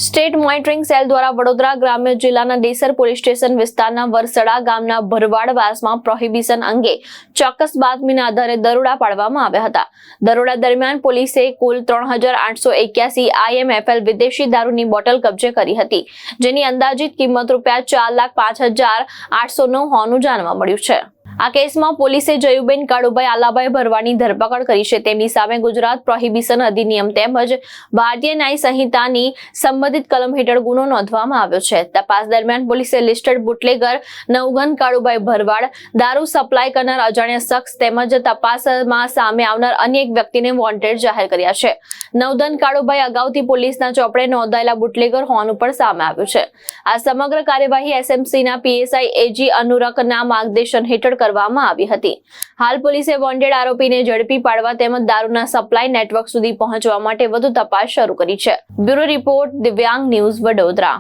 State monitoring cell દ્વારા વડોદરા ગ્રામ્ય જિલ્લાના દેસર પોલીસ સ્ટેશન વિસ્તારના વરસડા ગામના ભરવાડવાસમાં પ્રોહિબિશન અંગે ચોક્કસ બાતમીના આધારે દરોડા પાડવામાં આવ્યા હતા. દરોડા દરમિયાન પોલીસે કુલ 3881 IMFL વિદેશી દારૂની બોટલ કબજે કરી હતી, જેની અંદાજિત કિંમત ₹4,05,809 હોવાનું જાણવા મળ્યું છે. આ કેસમાં પોલીસે જયુબેન કાળુભાઈ આલાભાઈ ભરવાની ધરપકડ કરી છે. તેમની સામે ગુજરાત પ્રોહિબિશન અધિનિયમ તેમજ ભારતીય ન્યાય સંહિતાની સંબંધિત કલમ હેઠળ ગુનો નોંધવામાં આવ્યો છે. તપાસ દરમિયાન પોલીસે લિસ્ટેડ બુટલેગર નવઘન કાળુભાઈ ભરવાડ, દારૂ સપ્લાય કરનાર અજાણ્યા શખ્સ તેમજ તપાસમાં સામે આવનાર અન્ય એક વ્યક્તિને વોન્ટેડ જાહેર કર્યા છે. નવઘન કાળુભાઈ અગાઉથી પોલીસના ચોપડે નોંધાયેલા બુટલેગર હોવાનું પણ સામે આવ્યું છે. આ સમગ્ર કાર્યવાહી SMCના PSI AG અનુરકના માર્ગદર્શન હેઠળ કરવામાં આવી હતી. હાલ પોલીસે વોન્ટેડ આરોપીને ઝડપી પાડવા તેમજ દારૂના સપ્લાય નેટવર્ક સુધી પહોંચવા માટે વધુ તપાસ શરૂ કરી છે. બ્યુરો રિપોર્ટ, દિવ્યાંગ ન્યૂઝ, વડોદરા.